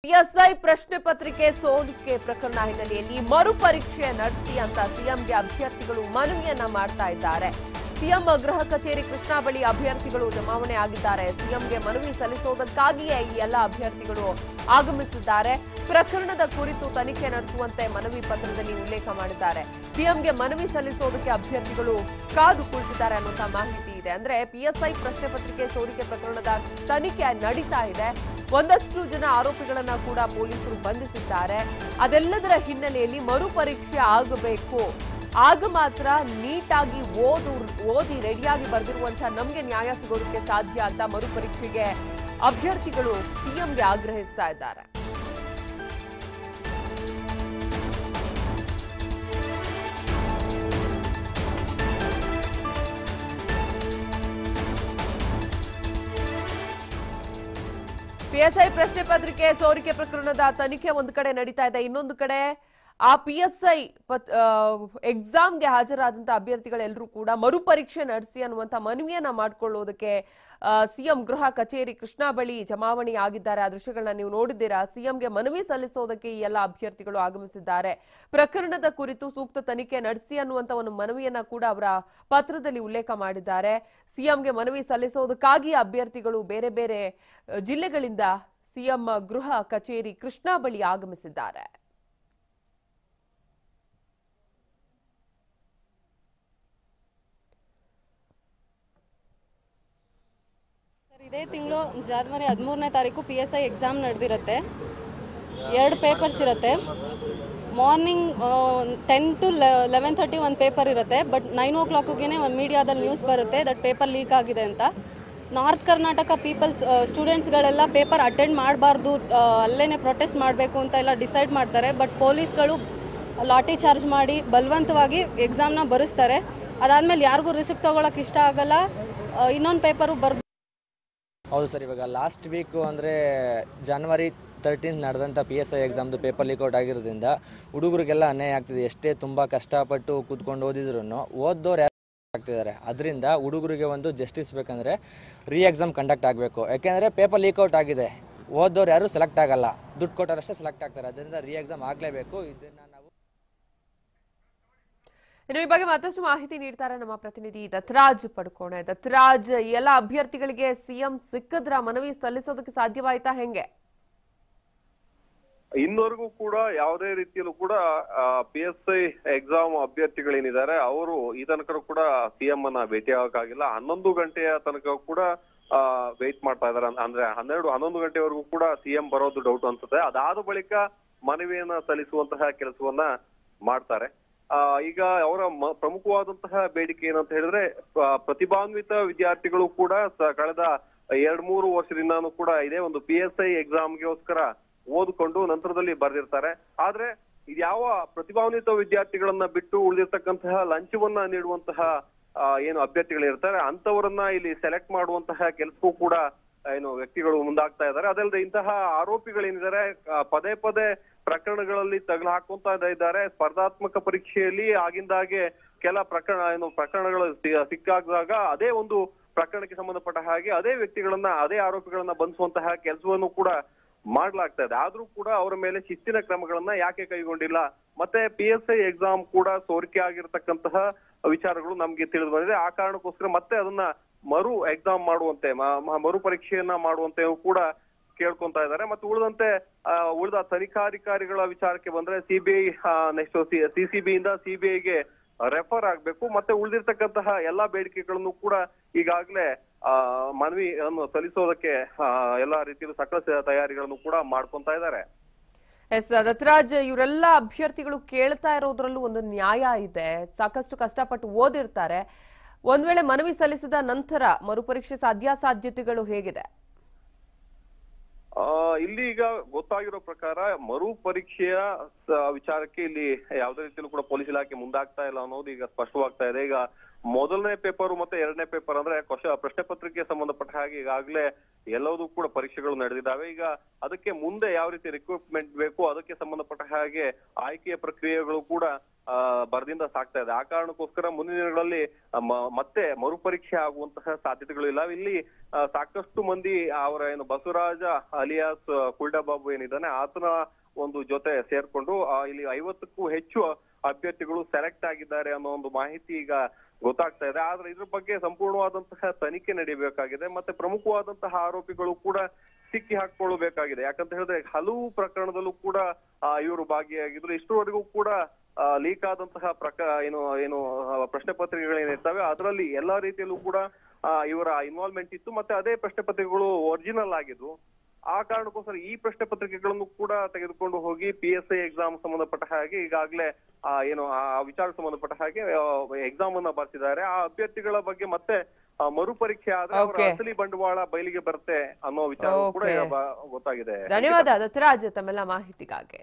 PSI ಪ್ರಶ್ನೆ ಪತ್ರಿಕೆ ಸೋರಿಕೆ ಪ್ರಕರಣ ಹಿನ್ನೆಲೆಯಲ್ಲಿ ಮರುಪರೀಕ್ಷೆ ನಡೆಸಿ ಅಂತ ಸಿಎಂಗೆ ಅಭ್ಯರ್ಥಿಗಳು ಮನವಿಯನ್ನ ಮಾಡ್ತಾ ಇದ್ದಾರೆ. ಸಿಎಂ ಗೃಹ ಕಚೇರಿ ಕೃಷ್ಣಾ ಬಳಿ ಅಭ್ಯರ್ಥಿಗಳು ಜಮಾವಣೆ ಆಗಿದ್ದಾರೆ. ಸಿಎಂಗೆ ಮನವಿ ಸಲ್ಲಿಸುವುದಕ್ಕಾಗಿಯೇ ಈ ಎಲ್ಲ ಅಭ್ಯರ್ಥಿಗಳು ಆಗಮಿಸಿದ್ದಾರೆ. ಪ್ರಕರಣದ ಕುರಿತು ತನಿಖೆ ನಡೆಸುವಂತೆ ಮನವಿ ಪತ್ರದಲ್ಲಿ ಉಲ್ಲೇಖ ಮಾಡಿದ್ದಾರೆ. ಸಿಎಂಗೆ ಮನವಿ ಸಲ್ಲಿಸುವುದಕ್ಕೆ ಅಭ್ಯರ್ಥಿಗಳು ಕಾದು ಕುಳಿತಿದ್ದಾರೆ ಅನ್ನುವಂತ ಮಾಹಿತಿ ಇದೆ. ಅಂದ್ರೆ ಪಿಎಸ್ಐ ಪ್ರಶ್ನೆ ಪತ್ರಿಕೆ ಸೋರಿಕೆ ಪ್ರಕರಣದ ತನಿಖೆ ನಡೀತಾ ಇದೆ. ಒಂದಷ್ಟು ಜನ ಆರೋಪಿಗಳನ್ನ ಕೂಡ ಪೊಲೀಸರು ಬಂಧಿಸಿದ್ದಾರೆ. ಅದೆಲ್ಲದರ ಹಿನ್ನೆಲೆಯಲ್ಲಿ ಮರುಪರೀಕ್ಷೆ ಆಗಬೇಕು, ಆಗ ಮಾತ್ರ ನೀಟಾಗಿ ಓದಿ ರೆಡಿಯಾಗಿ ಬರೆದಿರುವಂತಹ ನಮ್ಗೆ ನ್ಯಾಯ ಸಿಗೋದಕ್ಕೆ ಸಾಧ್ಯ ಅಂತ ಮರುಪರೀಕ್ಷೆಗೆ ಅಭ್ಯರ್ಥಿಗಳು ಸಿಎಂಗೆ ಆಗ್ರಹಿಸ್ತಾ ಇದ್ದಾರೆ. ಪಿಎಸ್ಐ ಪ್ರಶ್ನೆ ಪತ್ರಿಕೆ ಸೋರಿಕೆ ಪ್ರಕರಣದ ತನಿಖೆ ಒಂದು ಕಡೆ ನಡೀತಾ ಇದೆ. ಇನ್ನೊಂದು ಕಡೆ ಆ ಪಿಎಸ್ಐ ಎಕ್ಸಾಮ್ಗೆ ಹಾಜರಾದಂತಹ ಅಭ್ಯರ್ಥಿಗಳೆಲ್ಲರೂ ಕೂಡ ಮರುಪರೀಕ್ಷೆ ನಡೆಸಿ ಅನ್ನುವಂತ ಮನವಿಯನ್ನ ಮಾಡಿಕೊಳ್ಳೋದಕ್ಕೆ ಸಿಎಂ ಗೃಹ ಕಚೇರಿ ಕೃಷ್ಣಾ ಬಳಿ ಜಮಾವಣೆ ಆಗಿದ್ದಾರೆ. ಆ ದೃಶ್ಯಗಳನ್ನ ನೀವು ನೋಡಿದ್ದೀರಾ. ಸಿಎಂಗೆ ಮನವಿ ಸಲ್ಲಿಸೋದಕ್ಕೆ ಈ ಎಲ್ಲ ಅಭ್ಯರ್ಥಿಗಳು ಆಗಮಿಸಿದ್ದಾರೆ. ಪ್ರಕರಣದ ಕುರಿತು ಸೂಕ್ತ ತನಿಖೆ ನಡೆಸಿ ಅನ್ನುವಂತ ಒಂದು ಮನವಿಯನ್ನ ಕೂಡ ಅವರ ಪತ್ರದಲ್ಲಿ ಉಲ್ಲೇಖ ಮಾಡಿದ್ದಾರೆ. ಸಿಎಂಗೆ ಮನವಿ ಸಲ್ಲಿಸೋದಕ್ಕಾಗಿ ಅಭ್ಯರ್ಥಿಗಳು ಬೇರೆ ಬೇರೆ ಜಿಲ್ಲೆಗಳಿಂದ ಸಿಎಂ ಗೃಹ ಕಚೇರಿ ಕೃಷ್ಣಾ ಬಳಿ ಆಗಮಿಸಿದ್ದಾರೆ. ಇದೇ ತಿಂಗಳು ಜನವರಿ 13ನೇ ತಾರೀಕು PSI ಎಕ್ಸಾಮ್ ನಡೆದಿರುತ್ತೆ. 2 ಪೇಪರ್ಸ್ ಇರುತ್ತೆ. ಮಾರ್ನಿಂಗ್ 10 to 11:30 ಒಂದು ಪೇಪರ್ ಇರುತ್ತೆ. ಬಟ್ 9 o'clockಗೆ ಒಂದು ಮೀಡಿಯಾದಲ್ಲಿ ನ್ಯೂಸ್ ಬರುತ್ತೆ ದಟ್ ಪೇಪರ್ ಲೀಕ್ ಆಗಿದೆ ಅಂತ. ನಾರ್ತ್ ಕರ್ನಾಟಕ ಸ್ಟೂಡೆಂಟ್ಸ್ಗಳೆಲ್ಲ ಪೇಪರ್ ಅಟೆಂಡ್ ಮಾಡಬಾರ್ದು, ಅಲ್ಲೇ ಪ್ರೊಟೆಸ್ಟ್ ಮಾಡಬೇಕು ಅಂತ ಎಲ್ಲ ಡಿಸೈಡ್ ಮಾಡ್ತಾರೆ. ಬಟ್ ಪೊಲೀಸ್ಗಳು ಲಾಠಿ ಚಾರ್ಜ್ ಮಾಡಿ ಬಲವಂತವಾಗಿ ಎಕ್ಸಾಮ್ನ ಬರೆಸ್ತಾರೆ. ಅದಾದಮೇಲೆ ಯಾರಿಗೂ ರಿಸ್ಕ್ ತೊಗೊಳಕ್ಕೆ ಇಷ್ಟ ಆಗಲ್ಲ. ಇನ್ನೊಂದು ಪೇಪರು ಬರ್ದು. ಹೌದು ಸರ್, ಇವಾಗ ಲಾಸ್ಟ್ ವೀಕು ಅಂದರೆ ಜನವರಿ 13 ನಡೆದಂಥ PSI ಎಕ್ಸಾಮ್ದು ಪೇಪರ್ ಲೀಕ್ಔಟ್ ಆಗಿರೋದ್ರಿಂದ ಹುಡುಗರಿಗೆಲ್ಲ ಅನ್ಯಾಯ ಆಗ್ತಿದೆ. ಎಷ್ಟೇ ತುಂಬ ಕಷ್ಟಪಟ್ಟು ಕೂತ್ಕೊಂಡು ಓದಿದ್ರು ಓದೋರು ಯಾರು ಆಗ್ತಿದ್ದಾರೆ. ಅದರಿಂದ ಹುಡುಗರಿಗೆ ಒಂದು ಜಸ್ಟಿಸ್ ಬೇಕಂದರೆ ಎಕ್ಸಾಮ್ ಕಂಡಕ್ಟ್ ಆಗಬೇಕು. ಯಾಕೆಂದರೆ ಪೇಪರ್ ಲೀಕ್ಔಟ್ ಆಗಿದೆ, ಓದೋರು ಯಾರು ಸೆಲೆಕ್ಟ್ ಆಗಲ್ಲ, ದುಡ್ಡು ಕೊಟ್ಟರಷ್ಟೇ ಸೆಲೆಕ್ಟ್ ಆಗ್ತಾರೆ. ಅದರಿಂದ ಎಕ್ಸಾಮ್ ಆಗಲೇಬೇಕು. ಇದನ್ನು ನಾವು ಇನ್ನು ಈ ಬಗ್ಗೆ ಮತ್ತಷ್ಟು ಮಾಹಿತಿ ನೀಡ್ತಾರೆ ನಮ್ಮ ಪ್ರತಿನಿಧಿ ದತ್ತರಾಜ್ ಪಡ್ಕೋಣೆ. ದತ್ತರಾಜ್, ಎಲ್ಲ ಅಭ್ಯರ್ಥಿಗಳಿಗೆ ಸಿಎಂ ಸಿಕ್ಕಿದ್ರ ಮನವಿ ಸಲ್ಲಿಸೋದಕ್ಕೆ ಸಾಧ್ಯವಾಯ್ತಾ? ಹೆಂಗೆ? ಇನ್ನವರೆಗೂ ಕೂಡ ಯಾವುದೇ ರೀತಿಯಲ್ಲೂ ಕೂಡ PSI ಎಕ್ಸಾಮ್ ಅಭ್ಯರ್ಥಿಗಳೇನಿದ್ದಾರೆ ಅವರು ಈ ತನಕ ಕೂಡ ಸಿಎಂ ಅನ್ನ ಭೇಟಿ ಆಗಕ್ಕಾಗಿಲ್ಲ. 11 ಗಂಟೆಯ ತನಕ ಕೂಡ ವೇಟ್ ಮಾಡ್ತಾ ಇದಾರೆ. ಅಂದ್ರೆ 11 ಗಂಟೆವರೆಗೂ ಕೂಡ ಸಿಎಂ ಬರೋದು ಡೌಟ್ ಅನ್ಸುತ್ತೆ. ಅದಾದ ಬಳಿಕ ಮನವಿಯನ್ನ ಸಲ್ಲಿಸುವಂತಹ ಕೆಲಸವನ್ನ ಮಾಡ್ತಾರೆ. ಈಗ ಅವರ ಪ್ರಮುಖವಾದಂತಹ ಬೇಡಿಕೆ ಏನಂತ ಹೇಳಿದ್ರೆ, ಪ್ರತಿಭಾನ್ವಿತ ವಿದ್ಯಾರ್ಥಿಗಳು ಕೂಡ ಕಳೆದ 2-3 ವರ್ಷದಿಂದಾನು ಕೂಡ ಇದೇ ಒಂದು PSI ಎಕ್ಸಾಮ್ಗೋಸ್ಕರ ಓದ್ಕೊಂಡು ನಂತರದಲ್ಲಿ ಬರೆದಿರ್ತಾರೆ. ಆದ್ರೆ ಇದ್ಯಾವ ಪ್ರತಿಭಾನ್ವಿತ ವಿದ್ಯಾರ್ಥಿಗಳನ್ನ ಬಿಟ್ಟು ಉಳಿದಿರ್ತಕ್ಕಂತಹ ಲಂಚವನ್ನ ನೀಡುವಂತಹ ಏನು ಅಭ್ಯರ್ಥಿಗಳಿರ್ತಾರೆ ಅಂತವರನ್ನ ಇಲ್ಲಿ ಸೆಲೆಕ್ಟ್ ಮಾಡುವಂತಹ ಕೆಲಸಕ್ಕೂ ಕೂಡ ಏನು ವ್ಯಕ್ತಿಗಳು ಮುಂದಾಗ್ತಾ ಇದ್ದಾರೆ. ಅದಲ್ಲದೆ ಇಂತಹ ಆರೋಪಿಗಳೇನಿದ್ದಾರೆ ಪದೇ ಪದೇ ಪ್ರಕರಣಗಳಲ್ಲಿ ತಗಲು ಹಾಕುವಂತ ಇದ್ದಾರೆ. ಸ್ಪರ್ಧಾತ್ಮಕ ಪರೀಕ್ಷೆಯಲ್ಲಿ ಆಗಿಂದಾಗೆ ಕೆಲ ಪ್ರಕರಣಗಳು ಸಿಕ್ಕಾದಾಗ ಅದೇ ಒಂದು ಪ್ರಕರಣಕ್ಕೆ ಸಂಬಂಧಪಟ್ಟ ಹಾಗೆ ಅದೇ ವ್ಯಕ್ತಿಗಳನ್ನ ಅದೇ ಆರೋಪಿಗಳನ್ನ ಬಂಧಿಸುವಂತಹ ಕೆಲಸವನ್ನು ಕೂಡ ಮಾಡ್ಲಾಗ್ತಾ ಇದೆ. ಆದ್ರೂ ಕೂಡ ಅವರ ಮೇಲೆ ಶಿಸ್ತಿನ ಕ್ರಮಗಳನ್ನ ಯಾಕೆ ಕೈಗೊಂಡಿಲ್ಲ? ಮತ್ತೆ PSI ಎಕ್ಸಾಮ್ ಕೂಡ ಸೋರಿಕೆ ಆಗಿರ್ತಕ್ಕಂತಹ ವಿಚಾರಗಳು ನಮ್ಗೆ ತಿಳಿದು ಬಂದಿದೆ. ಆ ಕಾರಣಕ್ಕೋಸ್ಕರ ಮತ್ತೆ ಅದನ್ನ ಮರು ಎಕ್ಸಾಮ್ ಮಾಡುವಂತೆ, ಮರು ಪರೀಕ್ಷೆಯನ್ನ ಮಾಡುವಂತೆ ಕೂಡ ಕೇಳ್ಕೊಂತಾ ಇದ್ದಾರೆ. ಮತ್ತೆ ಉಳಿದ ತನಿಖಾಧಿಕಾರಿಗಳ ವಿಚಾರಕ್ಕೆ ಬಂದ್ರೆ CBI ನೆಕ್ಸ್ಟ್ CCB ಇಂದ CBIಗೆ ರೆಫರ್ ಆಗ್ಬೇಕು. ಮತ್ತೆ ಉಳಿದಿರ್ತಕ್ಕಂತಹ ಎಲ್ಲಾ ಬೇಡಿಕೆಗಳನ್ನು ಕೂಡ ಈಗಾಗಲೇ ಮನವಿಯನ್ನು ಸಲ್ಲಿಸೋದಕ್ಕೆ ಎಲ್ಲಾ ರೀತಿಯ ಸಕಲ ತಯಾರಿಗಳನ್ನು ಕೂಡ ಮಾಡ್ಕೊಂತಾ ಇದ್ದಾರೆ. ಎಸ್ ದತ್ತರಾಜ್, ಇವರೆಲ್ಲ ಅಭ್ಯರ್ಥಿಗಳು ಕೇಳ್ತಾ ಇರೋದ್ರಲ್ಲೂ ಒಂದು ನ್ಯಾಯ ಇದೆ. ಸಾಕಷ್ಟು ಕಷ್ಟಪಟ್ಟು ಓದಿರ್ತಾರೆ. ಒಂದ್ ವೇಳೆ ಮನವಿ ಸಲ್ಲಿಸಿದ ನಂತರ ಮರುಪರೀಕ್ಷೆ ಸಾಧ್ಯತೆಗಳು ಹೇಗಿದೆ? ಇಲ್ಲಿ ಈಗ ಗೊತ್ತಾಗಿರೋ ಪ್ರಕಾರ ಮರು ಪರೀಕ್ಷೆಯ ವಿಚಾರಕ್ಕೆ ಇಲ್ಲಿ ಯಾವುದೇ ರೀತಿಯಲ್ಲೂ ಕೂಡ ಪೊಲೀಸ್ ಇಲಾಖೆ ಮುಂದಾಗ್ತಾ ಇಲ್ಲ ಅನ್ನೋದು ಈಗ ಸ್ಪಷ್ಟವಾಗ್ತಾ ಇದೆ. ಈಗ ಮೊದಲನೇ ಪೇಪರ್ ಮತ್ತೆ ಎರಡನೇ ಪೇಪರ್ ಅಂದ್ರೆ ಪ್ರಶ್ನೆ ಪತ್ರಿಕೆ ಸಂಬಂಧಪಟ್ಟ ಹಾಗೆ ಈಗಾಗಲೇ ಎಲ್ಲವೂ ಕೂಡ ಪರೀಕ್ಷೆಗಳು ನಡೆದಿದ್ದಾವೆ. ಈಗ ಅದಕ್ಕೆ ಮುಂದೆ ಯಾವ ರೀತಿ ರಿಕ್ರೂಟ್ಮೆಂಟ್ ಬೇಕು ಅದಕ್ಕೆ ಸಂಬಂಧಪಟ್ಟ ಹಾಗೆ ಆಯ್ಕೆಯ ಪ್ರಕ್ರಿಯೆಗಳು ಕೂಡ ಬರದಿಂದ ಸಾಗ್ತಾ ಇದೆ. ಆ ಕಾರಣಕ್ಕೋಸ್ಕರ ಮುಂದಿನ ದಿನಗಳಲ್ಲಿ ಮತ್ತೆ ಮರುಪರೀಕ್ಷೆ ಆಗುವಂತಹ ಸಾಧ್ಯತೆಗಳು ಇಲ್ಲ. ಇಲ್ಲಿ ಸಾಕಷ್ಟು ಮಂದಿ ಅವರ ಏನು ಬಸವರಾಜ ಅಲಿಯಾಸ್ ಕುಲ್ಡಾ ಬಾಬು ಏನಿದ್ದಾನೆ ಆತನ ಒಂದು ಜೊತೆ ಸೇರ್ಕೊಂಡು ಇಲ್ಲಿ 50ಕ್ಕೂ ಹೆಚ್ಚು ಅಭ್ಯರ್ಥಿಗಳು ಸೆಲೆಕ್ಟ್ ಆಗಿದ್ದಾರೆ ಅನ್ನೋ ಒಂದು ಮಾಹಿತಿ ಈಗ ಗೊತ್ತಾಗ್ತಾ ಇದೆ. ಆದ್ರೆ ಇದ್ರ ಬಗ್ಗೆ ಸಂಪೂರ್ಣವಾದಂತಹ ತನಿಖೆ ನಡೀಬೇಕಾಗಿದೆ. ಮತ್ತೆ ಪ್ರಮುಖವಾದಂತಹ ಆರೋಪಿಗಳು ಕೂಡ ಸಿಕ್ಕಿ ಹಾಕೊಳ್ಳಬೇಕಾಗಿದೆ. ಯಾಕಂತ ಹೇಳಿದ್ರೆ ಹಲವು ಪ್ರಕರಣದಲ್ಲೂ ಕೂಡ ಇವರು ಭಾಗಿಯಾಗಿದ್ರು. ಇಷ್ಟರವರೆಗೂ ಕೂಡ ಲೀಕ್ ಆದಂತಹ ಏನು ಪ್ರಶ್ನೆ ಪತ್ರಿಕೆಗಳೇನಿರ್ತವೆ ಅದರಲ್ಲಿ ಎಲ್ಲಾ ರೀತಿಯಲ್ಲೂ ಕೂಡ ಇವರ ಇನ್ವಾಲ್ವ್ಮೆಂಟ್ ಇತ್ತು. ಮತ್ತೆ ಅದೇ ಪ್ರಶ್ನೆ ಪತ್ರಿಕೆಗಳು ಒರಿಜಿನಲ್ ಆಗಿದ್ವು. ಆ ಕಾರಣಕ್ಕೋಸ್ಕರ ಈ ಪ್ರಶ್ನೆ ಪತ್ರಿಕೆಗಳನ್ನು ಕೂಡ ತೆಗೆದುಕೊಂಡು ಹೋಗಿ PSI ಎಕ್ಸಾಮ್ ಸಂಬಂಧಪಟ್ಟ ಹಾಗೆ ಈಗಾಗಲೇ ಏನು ಆ ವಿಚಾರ ಸಂಬಂಧಪಟ್ಟ ಹಾಗೆ ಎಕ್ಸಾಮ್ ಅನ್ನ ಬರ್ತಿದ್ದಾರೆ. ಆ ಅಭ್ಯರ್ಥಿಗಳ ಬಗ್ಗೆ ಮತ್ತೆ ಮರುಪರೀಕ್ಷೆ ಆದ್ರೆ ಅವರ ಅಸಲಿ ಬಂಡವಾಳ ಬಯಲಿಗೆ ಬರುತ್ತೆ ಅನ್ನೋ ವಿಚಾರ ಕೂಡ ಗೊತ್ತಾಗಿದೆ. ಧನ್ಯವಾದ ದತ್ತರಾಜ್ ತಮ್ಮೆಲ್ಲ ಮಾಹಿತಿಗಾಗಿ.